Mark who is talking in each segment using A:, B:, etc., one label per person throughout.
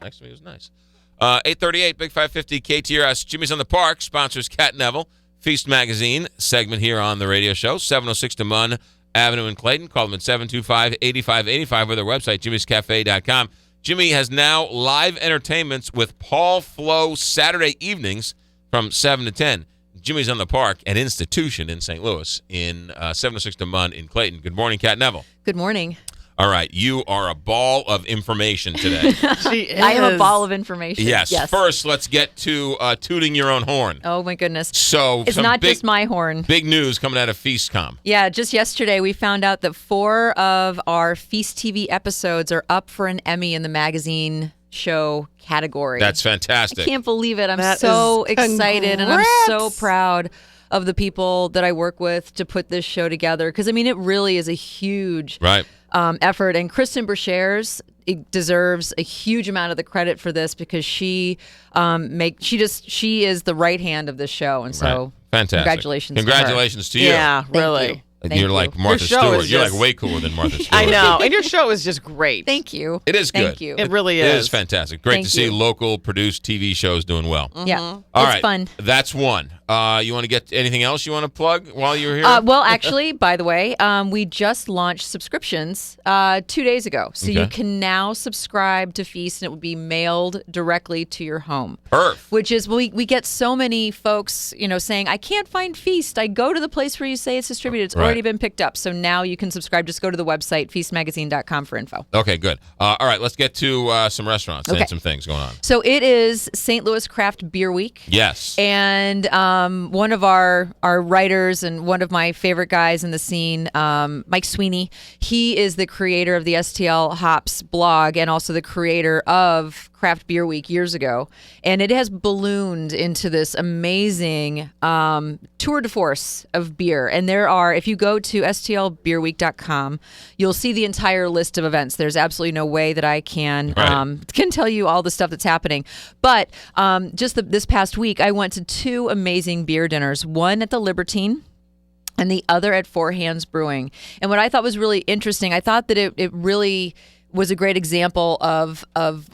A: next to me. It was nice. 838, Big 550, KTRS. Jimmy's on the Park sponsors Cat Neville, Feast Magazine segment here on the radio show. 706 DeMunn Avenue in Clayton. Call them at 725-8585 or their website, jimmyscafe.com. Jimmy has now live entertainments with Paul Flo Saturday evenings from 7 to 10. Jimmy's on the Park at Institution in St. Louis in 706 DeMunn in Clayton. Good morning, Cat Neville.
B: Good morning.
A: All right, you are a ball of information today.
C: She is.
B: I am a ball of information.
A: Yes. First, let's get to tooting your own horn.
B: Oh, my goodness.
A: So
B: it's not just my horn.
A: Big news coming out of FeastCom.
B: Yeah, just yesterday we found out that 4 of our Feast TV episodes are up for an Emmy in the magazine show category.
A: That's fantastic.
B: I can't believe it. I'm so excited, and I'm so proud of the people that I work with to put this show together. Because, I mean, it really is a huge effort. And Kristen Berchers deserves a huge amount of the credit for this because she is the right hand of this show. And so
A: fantastic.
B: Congratulations
A: to you.
C: Yeah, really.
A: You're like Martha Stewart. You're like way cooler than Martha Stewart.
C: I know. And your show is just great.
B: Thank you.
A: It is good.
B: Thank you.
C: It really is.
A: It is fantastic. Great to see local produced TV shows doing well.
B: Mm-hmm. Yeah.
A: All
B: it's
A: right.
B: fun.
A: That's one. You want to get anything else you want to plug while you're here?
B: Well, actually, by the way, we just launched subscriptions 2 days ago. So you can now subscribe to Feast, and it will be mailed directly to your home.
A: Perfect.
B: Which is, we get so many folks, saying, I can't find Feast. I go to the place where you say it's distributed. It's already been picked up. So now you can subscribe. Just go to the website, feastmagazine.com for info.
A: Okay, good. All right, let's get to some restaurants and some things going on.
B: So it is St. Louis Craft Beer Week.
A: Yes.
B: And one of our writers and one of my favorite guys in the scene, Mike Sweeney, he is the creator of the STL Hops blog and also the creator of Craft Beer Week years ago. And it has ballooned into this amazing tour de force of beer. And there are, if you go to stlbeerweek.com, you'll see the entire list of events. There's absolutely no way that I can tell you all the stuff that's happening. But just this past week, I went to 2 amazing beer dinners, one at the Libertine and the other at Four Hands Brewing. And what I thought was really interesting, I thought that it really was a great example of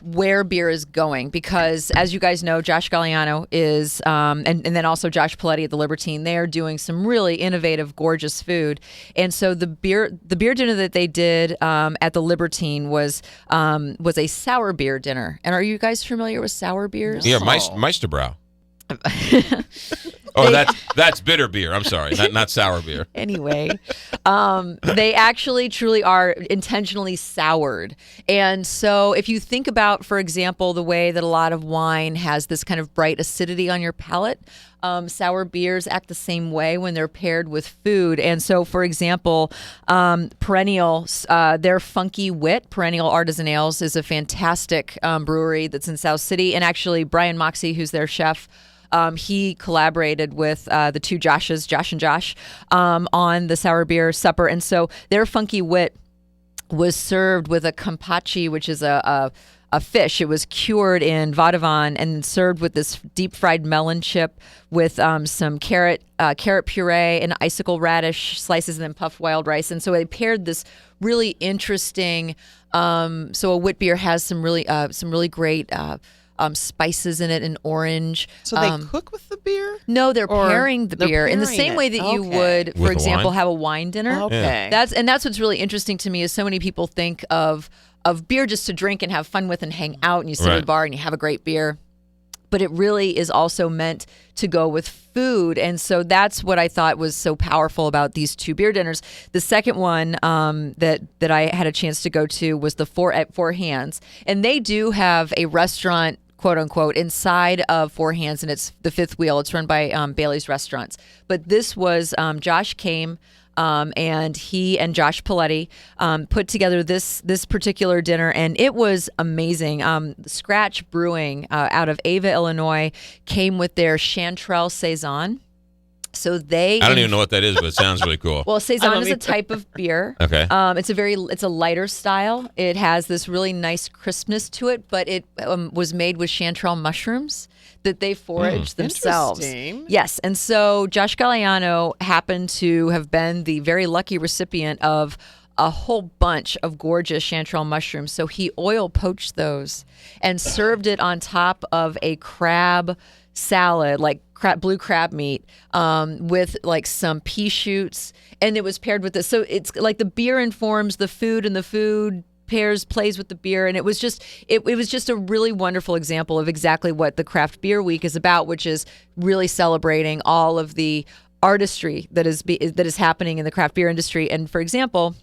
B: where beer is going because, as you guys know, Josh Galliano is, and then also Josh Paletti at the Libertine, they are doing some really innovative, gorgeous food. And so the beer dinner that they did at the Libertine was a sour beer dinner. And are you guys familiar with sour beers?
A: Yeah, Meisterbrow. That's bitter beer. I'm sorry, not sour beer.
B: Anyway, they actually truly are intentionally soured. And so if you think about, for example, the way that a lot of wine has this kind of bright acidity on your palate, sour beers act the same way when they're paired with food. And so, for example, Perennial, their Funky Wit, Perennial Artisan Ales, is a fantastic brewery that's in South City. And actually, Brian Moxie, who's their chef, he collaborated with the 2 Joshes, Josh and Josh, on the sour beer supper. And so their Funky Wit was served with a kampachi, which is a fish. It was cured in Vadhavan and served with this deep fried melon chip with some carrot puree and icicle radish slices and then puffed wild rice. And so they paired this really interesting. So a wit beer has some really great spices in it and orange.
C: So they cook with the beer?
B: No, they're pairing the beer in the same way that you would, for example, have a wine dinner.
C: Okay.
B: That's what's really interesting to me is so many people think of beer just to drink and have fun with and hang out, and you sit at a bar and you have a great beer. But it really is also meant to go with food. And so that's what I thought was so powerful about these 2 beer dinners. The second one that I had a chance to go to was at Four Hands. And they do have a restaurant, quote unquote, inside of Four Hands, and it's the Fifth Wheel. It's run by Bailey's Restaurants. But this was Josh came. And he and Josh Paletti put together this particular dinner, and it was amazing. Scratch Brewing out of Ava, Illinois, came with their Chanterelle Saison. So I
A: don't even know what that is, but it sounds really cool.
B: Well, Saison is a type of beer.
A: Okay.
B: It's a lighter style. It has this really nice crispness to it, but it was made with chanterelle mushrooms that they foraged themselves.
C: Interesting.
B: Yes, and so Josh Galliano happened to have been the very lucky recipient of a whole bunch of gorgeous chanterelle mushrooms. So he oil poached those and served it on top of a crab salad, like blue crab meat, with like some pea shoots, and it was paired with this. So it's like the beer informs the food, and the food plays with the beer, and it was just a really wonderful example of exactly what the Craft Beer Week is about, which is really celebrating all of the artistry that is happening in the craft beer industry. And for example,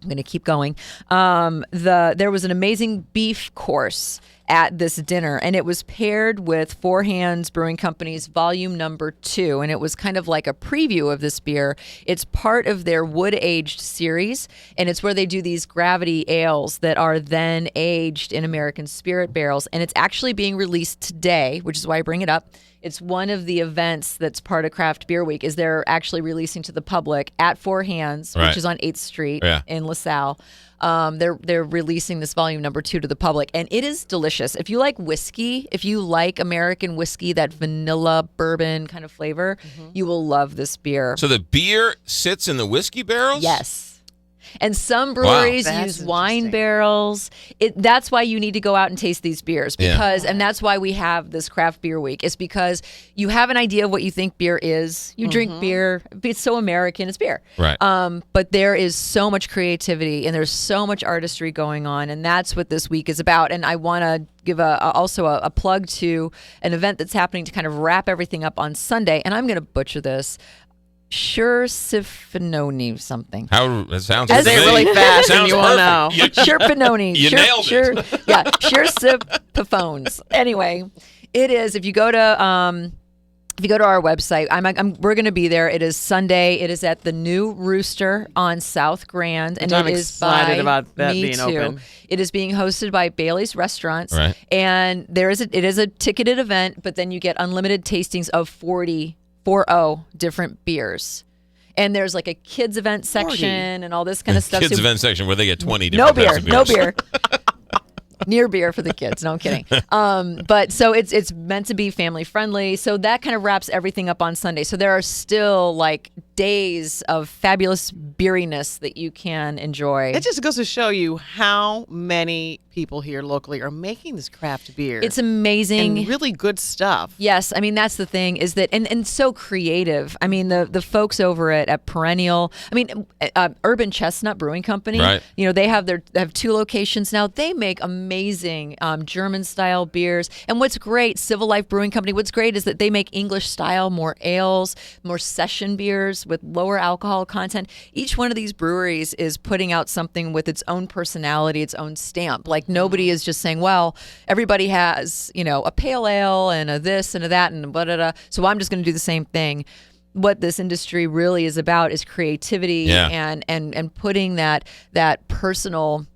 B: I'm going to keep going. There was an amazing beef course at this dinner, and it was paired with Four Hands Brewing Company's Volume Number 2, and it was kind of like a preview of this beer. It's part of their wood-aged series, and it's where they do these gravity ales that are then aged in American spirit barrels, and it's actually being released today, which is why I bring it up. It's one of the events that's part of Craft Beer Week, is they're actually releasing to the public at Four Hands, which is on 8th Street in LaSalle. They're releasing this volume number 2 to the public, and it is delicious. If you like whiskey, if you like American whiskey, that vanilla bourbon kind of flavor, you will love this beer.
A: So the beer sits in the whiskey barrels?
B: Yes. And some breweries use wine barrels. That's why you need to go out and taste these beers, because, and that's why we have this Craft Beer Week, is because you have an idea of what you think beer is. You drink beer. It's so American. It's beer.
A: Right.
B: But there is so much creativity, and there's so much artistry going on, and that's what this week is about. And I want to give also a plug to an event that's happening to kind of wrap everything up on Sunday, and I'm going to butcher this. Sure-Sifanoni something.
A: How it sounds
C: Say it really fast, and you will know.
B: Sure-Finoni.
A: You nailed it.
B: Yeah, Sure-Sipaphones. Anyway, it is. If you go to our website, we're going to be there. It is Sunday. It is at the New Rooster on South Grand, and
C: I'm
B: it is
C: excited about that
B: me
C: being
B: too.
C: open.
B: It is being hosted by Bailey's Restaurants,
A: Right.
B: and it is a ticketed event, but then you get unlimited tastings of 40 different beers. And there's like a kids event section and all this kind of stuff.
A: Kids event section where they get 20 different types of beers.
B: No beer. Near beer for the kids. No, I'm kidding. But so it's meant to be family friendly. So that kind of wraps everything up on Sunday. So there are still like days of fabulous beeriness that you can enjoy.
C: It just goes to show you how many people here locally are making this craft beer.
B: It's amazing.
C: And really good stuff.
B: Yes, I mean that's the thing, is that and so creative. I mean the folks over at Perennial, I mean Urban Chestnut Brewing Company,
A: right.
B: You know, they have 2 locations now. They make amazing German style beers. And what's great, Civil Life Brewing Company, what's great is that they make English style, more ales, more session beers with lower alcohol content. Each one of these breweries is putting out something with its own personality, its own stamp. Like nobody is just saying, well, everybody has, you know, a pale ale and a this and a that and blah, blah, blah, so I'm just going to do the same thing. What this industry really is about is creativity and putting that personal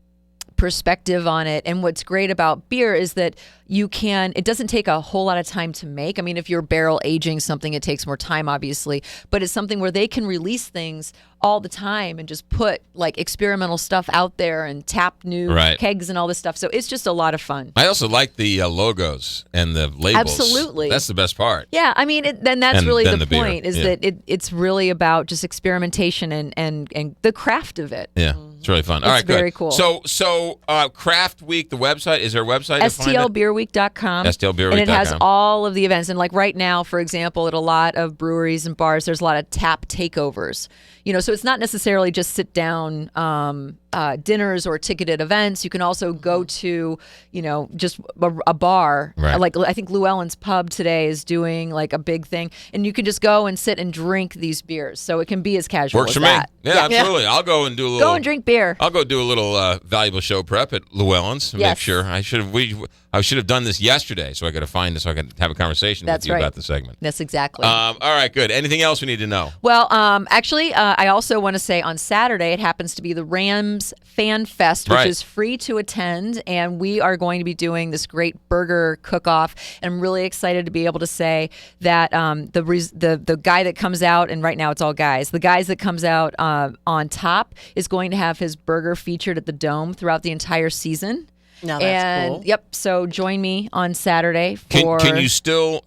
B: perspective on it. And what's great about beer is that it doesn't take a whole lot of time to make. I mean, if you're barrel aging something, it takes more time, obviously, but it's something where they can release things all the time and just put like experimental stuff out there and tap new kegs and all this stuff. So it's just a lot of fun.
A: I also like the logos and the labels.
B: Absolutely.
A: That's the best part.
B: Yeah. I mean, then that's really the point,
A: beer.
B: is that it's really about just experimentation and the craft of it.
A: Yeah. It's really fun. All right, good.
B: Very cool.
A: So Craft Week, the website, is there a website to find it?
B: STLbeerweek.com.
A: STLbeerweek.com.
B: And it has all of the events. And like right now, for example, at a lot of breweries and bars, there's a lot of tap takeovers. You know, so it's not necessarily just sit down dinners or ticketed events. You can also go to, you know, just a bar.
A: Right.
B: Like I think Llewellyn's Pub today is doing like a big thing, and you can just go and sit and drink these beers. So it can be as casual
A: Works
B: as
A: for
B: that.
A: me. Yeah, absolutely. I'll go and do a little.
B: Go and drink beer.
A: I'll go do a little valuable show prep at Llewellyn's and make sure. I should have done this yesterday, so I could have find this, so I could have a conversation with you about the segment.
B: That's exactly.
A: All right, good. Anything else we need to know?
B: Well, actually, I also want to say on Saturday it happens to be the Rams Fan Fest, which is free to attend, and we are going to be doing this great burger cook-off. And I'm really excited to be able to say that the guy that comes out, and right now it's all guys, the guys that comes out on top is going to have his burger featured at the Dome throughout the entire season.
C: No, that's cool.
B: Yep. So join me on Saturday for.
A: Can you still?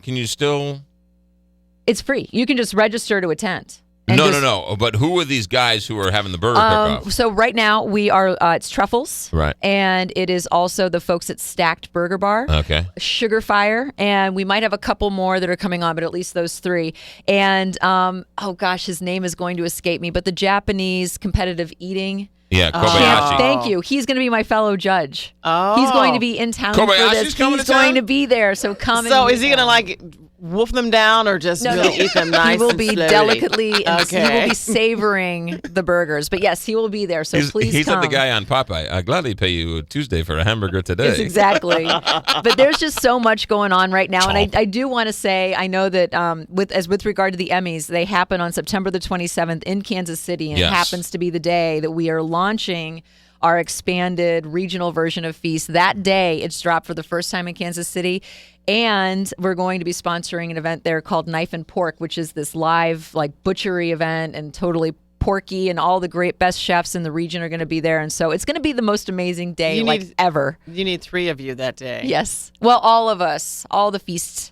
B: It's free. You can just register to attend. And
A: No. But who are these guys who are having the burger cook-off?
B: So right now we are, it's Truffles.
A: Right.
B: And it is also the folks at Stacked Burger Bar.
A: Okay.
B: Sugar Fire. And we might have a couple more that are coming on, but at least those three. And, oh gosh, his name is going to escape me, but the Japanese competitive eating.
A: Yeah,
B: Champ,
A: Kobayashi.
B: thank you. He's going to be my fellow judge.
C: Oh.
B: He's going to be in town for
A: Kobayashi's
B: this.
A: coming
B: He's
A: to town?
B: going to be there. So come and
C: So
B: meet
C: is he
B: him.
C: going to like wolf them down or just really eat them nice
B: He will
C: and
B: be
C: slowly?
B: delicately, and he
C: Okay.
B: will be savoring the burgers. But yes, he will be there. So please
A: He's
B: come.
A: like the guy on Popeye. I'd gladly pay you Tuesday for a hamburger today.
B: Yes, exactly. But there's just so much going on right now, and I do want to say I know that with regard to the Emmys, they happen on September the 27th in Kansas City, and
A: Yes.
B: it happens to be the day that we are launching our expanded regional version of Feast. That day, it's dropped for the first time in Kansas City. And we're going to be sponsoring an event there called Knife and Pork, which is this live like butchery event and totally porky, and all the great best chefs in the region are going to be there. And so it's going to be the most amazing day ever.
C: You need 3 of you that day.
B: Yes. Well, all of us, all the Feast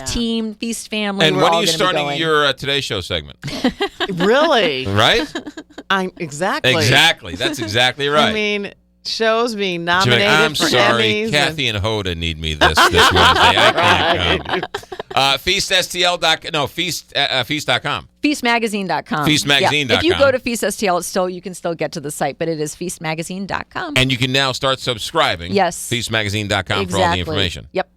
B: team, Feast family.
A: And
B: we're
A: when
B: all
A: are you
B: gonna be
A: starting
B: going.
A: your Today Show segment?
C: Really?
A: Right?
C: Exactly.
A: Exactly. That's exactly right.
C: I mean, shows being
A: She'll be
C: nominated
A: like, I'm
C: for
A: sorry,
C: Emmys.
A: Kathy and Hoda need me this Wednesday. I can't come. Feast.com.
B: Feastmagazine.com.
A: Feastmagazine.com.
B: Yeah. If you go to Feast STL, you can still get to the site, but it is feastmagazine.com.
A: And you can now start subscribing.
B: Yes.
A: Feastmagazine.com for all the information.
B: Yep.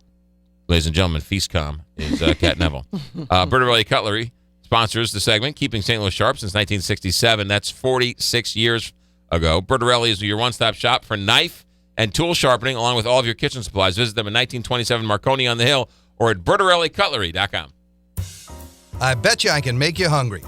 A: Ladies and gentlemen, FeastCom is Kat Neville. Bertarelli Cutlery sponsors the segment, keeping St. Louis sharp since 1967. That's 46 years ago. Bertarelli is your one-stop shop for knife and tool sharpening, along with all of your kitchen supplies. Visit them at 1927 Marconi on the Hill or at bertarellicutlery.com.
D: I bet you I can make you hungry.